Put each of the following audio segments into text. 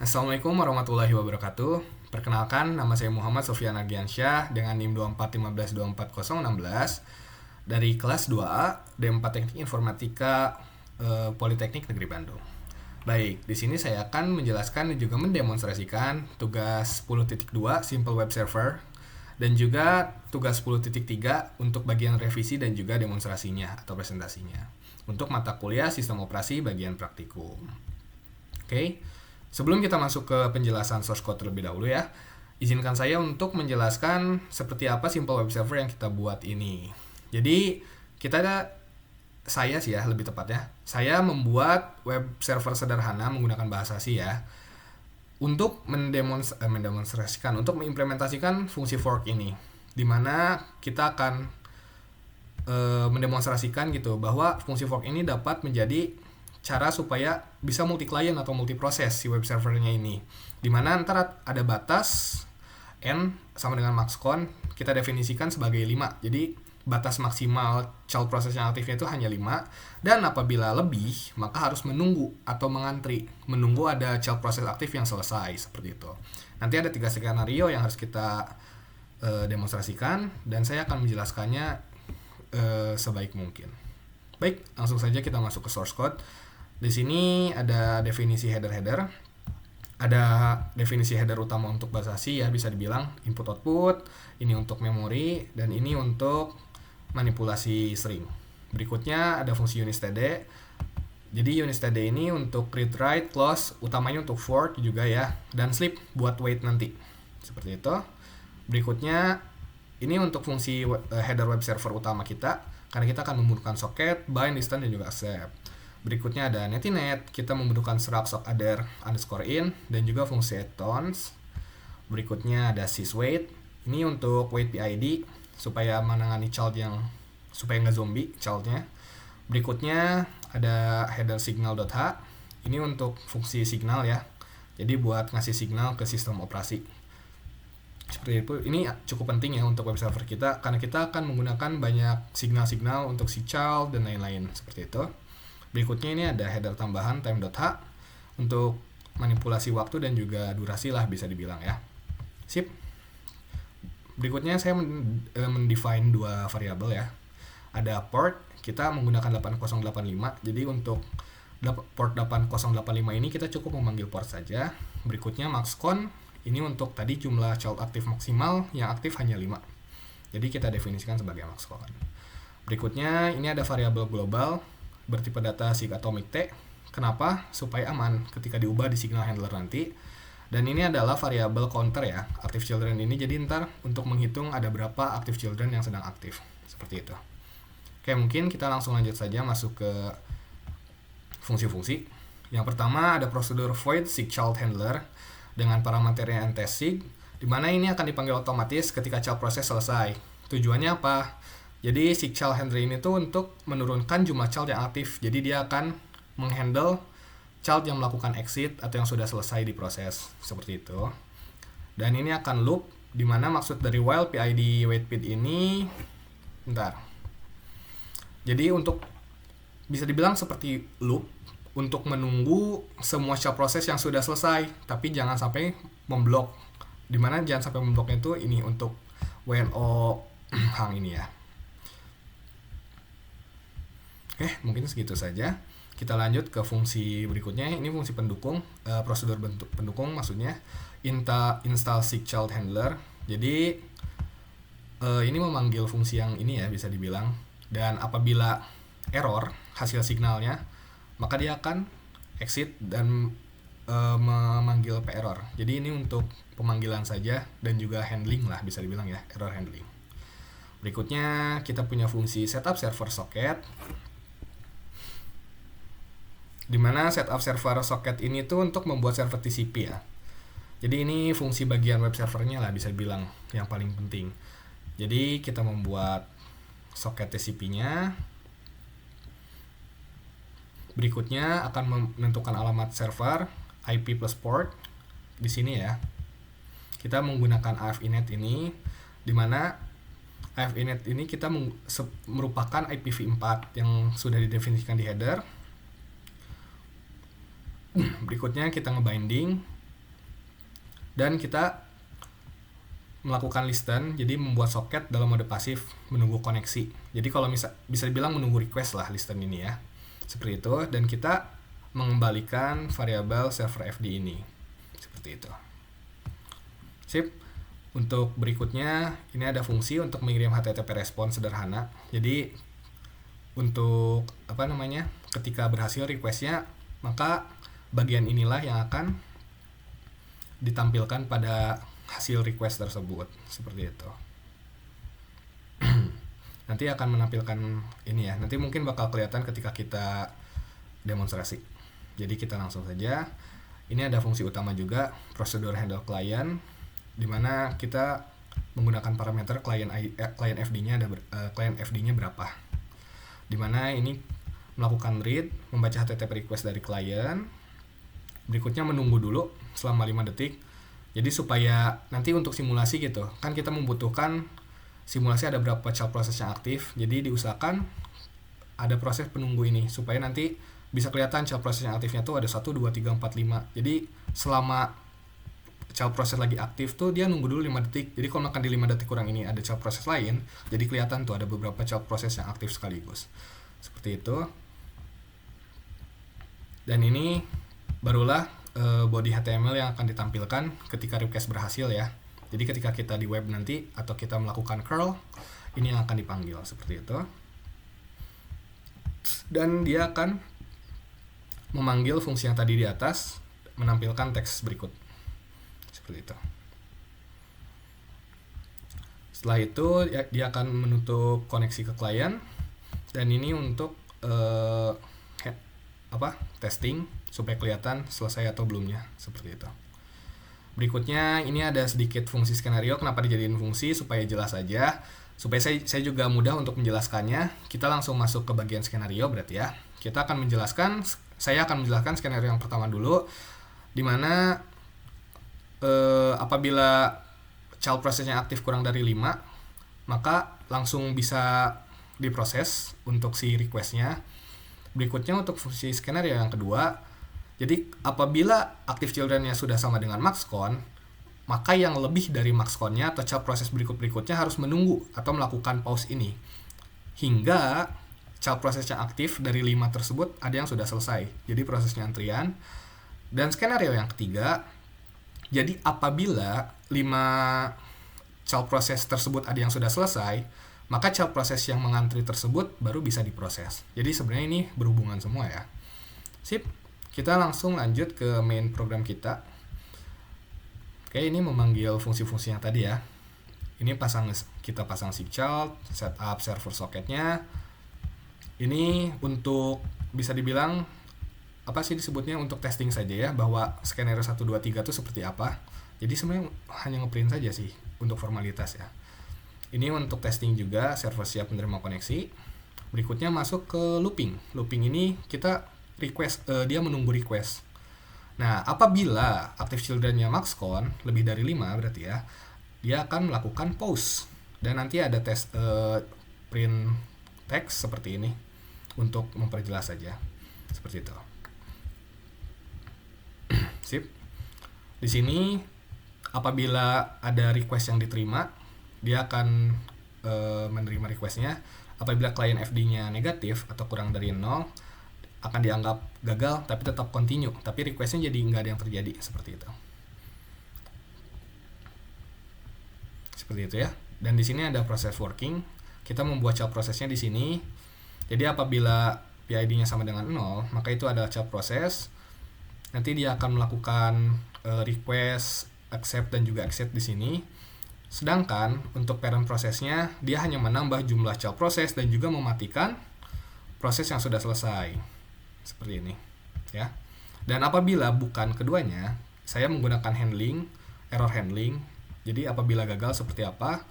Assalamualaikum warahmatullahi wabarakatuh. Perkenalkan, nama saya Muhammad Sofyan Ardiansyah dengan NIM 241524016 dari kelas 2A D4 Teknik Informatika Politeknik Negeri Bandung. Baik, di sini saya akan menjelaskan dan juga mendemonstrasikan tugas 10.2 Simple Web Server dan juga tugas 10.3 untuk bagian revisi dan juga demonstrasinya atau presentasinya untuk mata kuliah Sistem Operasi bagian praktikum. Oke. Sebelum kita masuk ke penjelasan source code terlebih dahulu ya, izinkan saya untuk menjelaskan seperti apa Simple Web Server yang kita buat ini. Jadi, saya sih ya lebih tepatnya, saya membuat web server sederhana menggunakan bahasa C ya, untuk mendemonstrasikan, untuk mengimplementasikan fungsi fork ini, di mana kita akan mendemonstrasikan gitu bahwa fungsi fork ini dapat menjadi cara supaya bisa multi client atau multi proses si web servernya ini, dimana ntar ada batas n sama dengan max con kita definisikan sebagai 5. Jadi batas maksimal child proses yang aktifnya itu hanya 5, dan apabila lebih maka harus menunggu atau menunggu ada child proses aktif yang selesai, seperti itu. Nanti ada 3 skenario yang harus kita demonstrasikan, dan saya akan menjelaskannya sebaik mungkin. Baik, langsung saja kita masuk ke source code. Di sini ada definisi header-header, ada definisi header utama untuk bahasa C ya, bisa dibilang input-output, ini untuk memori, dan ini untuk manipulasi string. Berikutnya ada fungsi unistd. Jadi unistd ini untuk read write, close, utamanya untuk fork juga ya, dan sleep buat wait nanti. Seperti itu. Berikutnya ini untuk fungsi header web server utama kita, karena kita akan membutuhkan socket, bind, distance, dan juga accept. Berikutnya ada netinet, kita membutuhkan struct sockadder underscore in, dan juga fungsi addons. Berikutnya ada syswait, ini untuk wait PID, supaya menangani child supaya nggak zombie childnya. Berikutnya ada header signal.h, ini untuk fungsi signal ya, jadi buat ngasih signal ke sistem operasi. Seperti itu, ini cukup penting ya untuk web server kita, karena kita akan menggunakan banyak signal-signal untuk si child dan lain-lain, seperti itu. Berikutnya ini ada header tambahan time.h untuk manipulasi waktu dan juga durasi lah, bisa dibilang ya. Sip. Berikutnya saya mendefine 2 variabel ya. Ada port, kita menggunakan 8085. Jadi untuk port 8085 ini kita cukup memanggil port saja. Berikutnya maxcon, ini untuk tadi jumlah child aktif maksimal yang aktif hanya 5. Jadi kita definisikan sebagai maxcon. Berikutnya ini ada variabel global bertipe data sig atomic t. Kenapa? Supaya aman ketika diubah di signal handler nanti. Dan ini adalah variabel counter ya, active children ini. Jadi ntar untuk menghitung ada berapa active children yang sedang aktif. Seperti itu. Oke, mungkin kita langsung lanjut saja masuk ke fungsi-fungsi. Yang pertama ada prosedur void sig child handler dengan parameternya ntSig, di mana ini akan dipanggil otomatis ketika child proses selesai. Tujuannya apa? Jadi si child handler ini tuh untuk menurunkan jumlah child yang aktif. Jadi dia akan menghandle child yang melakukan exit atau yang sudah selesai diproses, seperti itu. Dan ini akan loop, dimana maksud dari while PID wait pid ini jadi untuk bisa dibilang seperti loop untuk menunggu semua child proses yang sudah selesai, tapi jangan sampai memblok. Dimana jangan sampai membloknya itu ini untuk WNO hang ini ya. Oke, mungkin segitu saja. Kita lanjut ke fungsi berikutnya. Ini fungsi pendukung, prosedur pendukung maksudnya install sig child handler. Jadi ini memanggil fungsi yang ini ya, bisa dibilang. Dan apabila error hasil signalnya, maka dia akan exit dan memanggil p-error. Jadi ini untuk pemanggilan saja dan juga handling lah, bisa dibilang ya, error handling. Berikutnya kita punya fungsi setup server socket, dimana setup server socket ini tuh untuk membuat server TCP ya. Jadi ini fungsi bagian web servernya lah, bisa dibilang yang paling penting. Jadi kita membuat socket TCP-nya. Berikutnya akan menentukan alamat server, IP plus port di sini ya. Kita menggunakan AF-INET ini, dimana AF-INET ini kita merupakan IPv4 yang sudah didefinisikan di header. Berikutnya kita ngebinding Dan kita melakukan listen, jadi membuat soket dalam mode pasif menunggu koneksi. Jadi kalau bisa dibilang menunggu request lah listen ini ya. Seperti itu, dan kita mengembalikan variabel server FD ini. Seperti itu. Sip. Untuk berikutnya, ini ada fungsi untuk mengirim HTTP response sederhana. Jadi untuk ketika berhasil requestnya, maka bagian inilah yang akan ditampilkan pada hasil request tersebut, seperti itu. Nanti akan menampilkan ini ya, nanti mungkin bakal kelihatan ketika kita demonstrasi. Jadi kita langsung saja. Ini ada fungsi utama juga, prosedur handle client, di mana kita menggunakan parameter client FD-nya client FD-nya berapa. Di mana ini melakukan read, membaca HTTP request dari client. Berikutnya menunggu dulu selama 5 detik. Jadi supaya nanti untuk simulasi gitu, kan kita membutuhkan simulasi ada berapa child process yang aktif. Jadi diusahakan ada proses penunggu ini supaya nanti bisa kelihatan child process yang aktifnya tuh ada 1, 2, 3, 4, 5. Jadi selama child process lagi aktif tuh dia nunggu dulu 5 detik. Jadi kalau makan di 5 detik kurang ini ada child process lain, jadi kelihatan tuh ada beberapa child process yang aktif sekaligus. Seperti itu. Dan ini barulah body HTML yang akan ditampilkan ketika request berhasil ya. Jadi ketika kita di web nanti atau kita melakukan curl, ini yang akan dipanggil seperti itu. Dan dia akan memanggil fungsi yang tadi di atas, menampilkan teks berikut. Seperti itu. Setelah itu dia akan menutup koneksi ke klien, dan ini untuk testing supaya kelihatan selesai atau belumnya, seperti itu. Berikutnya ini ada sedikit fungsi skenario. Kenapa dijadiin fungsi? Supaya jelas aja, supaya saya juga mudah untuk menjelaskannya. Kita langsung masuk ke bagian skenario berarti ya. Saya akan menjelaskan skenario yang pertama dulu, dimana apabila child process-nya aktif kurang dari 5, maka langsung bisa diproses untuk si request-nya. Berikutnya untuk fungsi skenario yang kedua, jadi apabila active children-nya sudah sama dengan maxcon, maka yang lebih dari maxcon-nya atau child process berikut-berikutnya harus menunggu atau melakukan pause ini hingga child process yang aktif dari 5 tersebut ada yang sudah selesai. Jadi prosesnya antrian. Dan skenario yang ketiga, jadi apabila 5 child process tersebut ada yang sudah selesai, maka child process yang mengantri tersebut baru bisa diproses. Jadi sebenarnya ini berhubungan semua ya. Sip. Kita langsung lanjut ke main program kita. Oke, ini memanggil fungsi-fungsi yang tadi ya. Ini kita pasang si child, setup server socketnya. Ini untuk bisa dibilang disebutnya untuk testing saja ya, bahwa skenario 1, 2, 3 itu seperti apa. Jadi sebenarnya hanya ngeprint saja sih untuk formalitas ya. Ini untuk testing juga, server siap menerima koneksi. Berikutnya masuk ke looping. Looping ini kita request, dia menunggu request. Nah, apabila active children-nya maxcon lebih dari 5 berarti ya, dia akan melakukan pause. Dan nanti ada print text seperti ini untuk memperjelas saja. Seperti itu. Sip. Di sini apabila ada request yang diterima, dia akan menerima request-nya. Apabila klien FD-nya negatif atau kurang dari 0, akan dianggap gagal tapi tetap continue, tapi request-nya jadi nggak ada yang terjadi, seperti itu. Seperti itu ya. Dan di sini ada proses working. Kita membuat child prosesnya di sini. Jadi apabila PID-nya sama dengan 0, maka itu adalah child process. Nanti dia akan melakukan request, accept dan juga accept di sini. Sedangkan untuk parent prosesnya dia hanya menambah jumlah child process dan juga mematikan proses yang sudah selesai. Seperti ini ya. Dan apabila bukan keduanya, saya menggunakan error handling. Jadi apabila gagal seperti apa,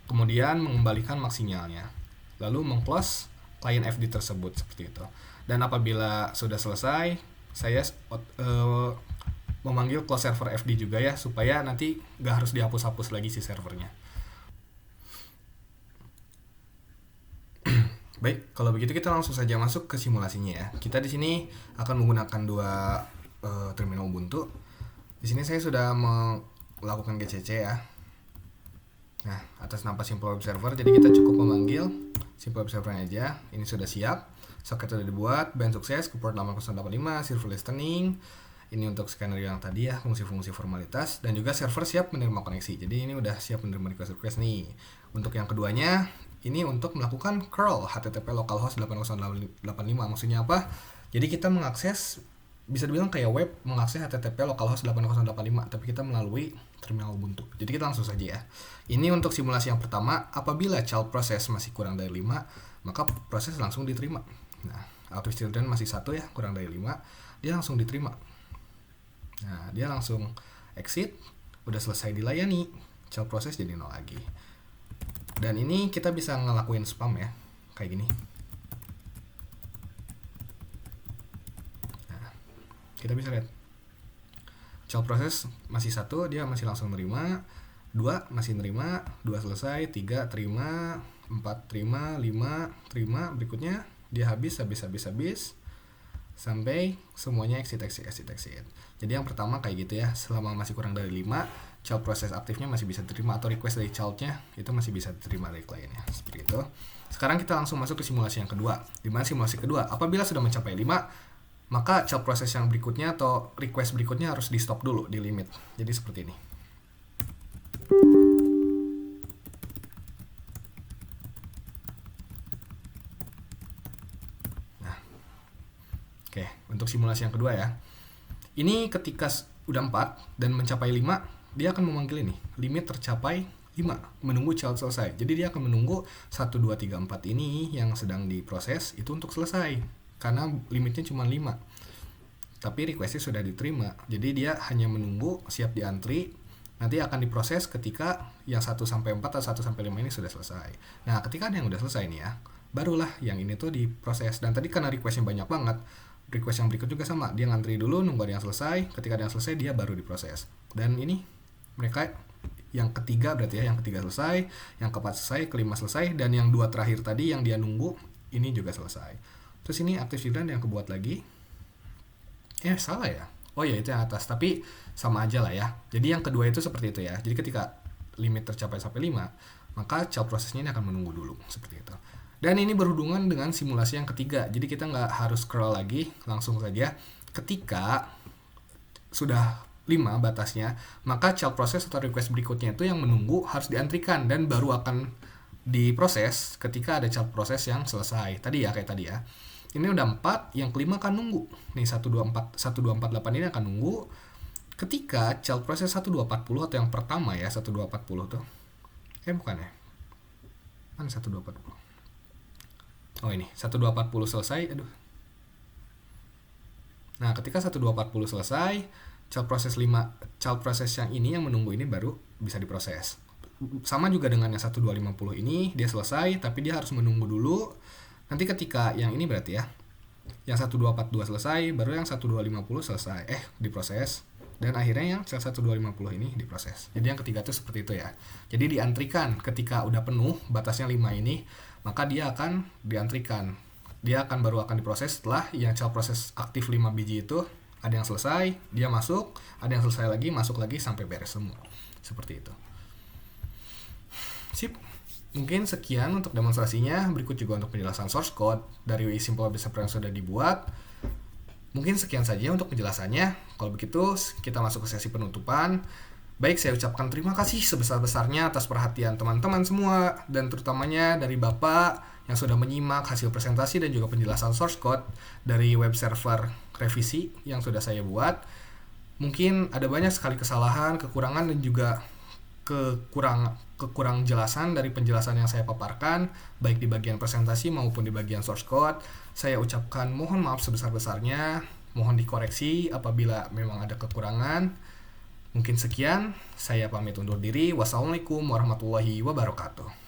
kemudian mengembalikan max sinyalnya, lalu mengclose client FD tersebut, seperti itu. Dan apabila sudah selesai, saya memanggil close server FD juga ya, supaya nanti nggak harus dihapus-hapus lagi si servernya. Baik, kalau begitu kita langsung saja masuk ke simulasinya ya. Kita di sini akan menggunakan 2 terminal Ubuntu. Di sini saya sudah lakukan GCC ya. Nah, atas nama Simple Web Server, jadi kita cukup memanggil Simple Web Server aja. Ini sudah siap, soket sudah dibuat, band sukses ke port 8085, server listening. Ini untuk skenario yang tadi ya, fungsi-fungsi formalitas, dan juga server siap menerima koneksi. Jadi ini udah siap menerima request nih. Untuk yang keduanya, ini untuk melakukan curl HTTP localhost 8085. Maksudnya apa? Jadi kita mengakses, bisa dibilang kayak web mengakses HTTP localhost 8085, tapi kita melalui terminal Ubuntu. Jadi kita langsung saja ya. Ini untuk simulasi yang pertama, apabila child process masih kurang dari 5, maka proses langsung diterima. Nah, out of children masih 1 ya, kurang dari 5, dia langsung diterima. Nah, dia langsung exit, udah selesai dilayani, child process jadi 0 lagi. Dan ini kita bisa ngelakuin spam ya, kayak gini. Nah, kita bisa lihat child process masih 1, dia masih langsung nerima. 2 masih nerima, 2 selesai, 3 terima, 4 terima, 5 terima, berikutnya dia habis sampai semuanya exit. Jadi yang pertama kayak gitu ya, selama masih kurang dari 5, child process aktifnya masih bisa diterima, atau request dari childnya itu masih bisa diterima dari kliennya, seperti itu. Sekarang kita langsung masuk ke simulasi yang kedua. Di mana simulasi kedua, apabila sudah mencapai 5, maka child process yang berikutnya atau request berikutnya harus di stop dulu, di limit. Jadi seperti ini. Oke, untuk simulasi yang kedua ya. Ini ketika udah 4 dan mencapai 5, dia akan memanggil ini, limit tercapai 5, menunggu child selesai. Jadi dia akan menunggu 1, 2, 3, 4 ini yang sedang diproses itu untuk selesai. Karena limitnya cuma 5. Tapi requestnya sudah diterima. Jadi dia hanya menunggu, siap diantri. Nanti akan diproses ketika yang 1-4 atau 1-5 ini sudah selesai. Nah, ketika ada yang udah selesai nih ya, barulah yang ini tuh diproses. Dan tadi karena requestnya banyak banget, request yang berikut juga sama, dia ngantri dulu nunggu ada yang selesai, ketika ada yang selesai dia baru diproses. Dan ini mereka yang ketiga berarti ya, yang ketiga selesai, yang keempat selesai, kelima selesai, dan yang 2 terakhir tadi yang dia nunggu ini juga selesai. Terus ini active children yang kebuat lagi, salah ya, oh ya itu yang atas, tapi sama aja lah ya. Jadi yang kedua itu seperti itu ya, jadi ketika limit tercapai sampai 5, maka child prosesnya ini akan menunggu dulu, seperti itu. Dan ini berhubungan dengan simulasi yang ketiga. Jadi kita nggak harus scroll lagi, langsung saja. Ketika sudah 5 batasnya, maka child process atau request berikutnya itu yang menunggu harus diantrikan dan baru akan diproses ketika ada child process yang selesai. Tadi ya, kayak tadi ya. Ini udah 4, yang kelima akan nunggu. Nih 1248 ini akan nunggu ketika child process 1240 atau yang pertama ya, 1240 tuh. Bukan ya. Mana 1240? Oh ini, 1240 selesai, Nah, ketika 1240 selesai, child process yang ini yang menunggu ini baru bisa diproses. Sama juga dengan yang 1250 ini, dia selesai, tapi dia harus menunggu dulu. Nanti ketika yang ini berarti ya, yang 1242 selesai, baru yang 1250 selesai, diproses. Dan akhirnya yang 1250 ini diproses. Jadi yang ketiga itu seperti itu ya. Jadi diantrikan ketika udah penuh, batasnya 5 ini, maka dia akan diantrikan. Dia baru akan diproses setelah yang child process aktif 5 biji itu ada yang selesai, dia masuk, ada yang selesai lagi, masuk lagi sampai beres semua. Seperti itu. Sip. Mungkin sekian untuk demonstrasinya. Berikut juga untuk penjelasan source code dari Simple Web Server yang sudah dibuat. Mungkin sekian saja untuk penjelasannya. Kalau begitu, kita masuk ke sesi penutupan. Baik, saya ucapkan terima kasih sebesar-besarnya atas perhatian teman-teman semua, dan terutamanya dari Bapak yang sudah menyimak hasil presentasi dan juga penjelasan source code dari web server revisi yang sudah saya buat. Mungkin ada banyak sekali kesalahan, kekurangan, dan juga kekurang jelasan dari penjelasan yang saya paparkan, baik di bagian presentasi maupun di bagian source code. Saya ucapkan mohon maaf sebesar-besarnya, mohon dikoreksi apabila memang ada kekurangan. Mungkin sekian, saya pamit undur diri. Wassalamualaikum warahmatullahi wabarakatuh.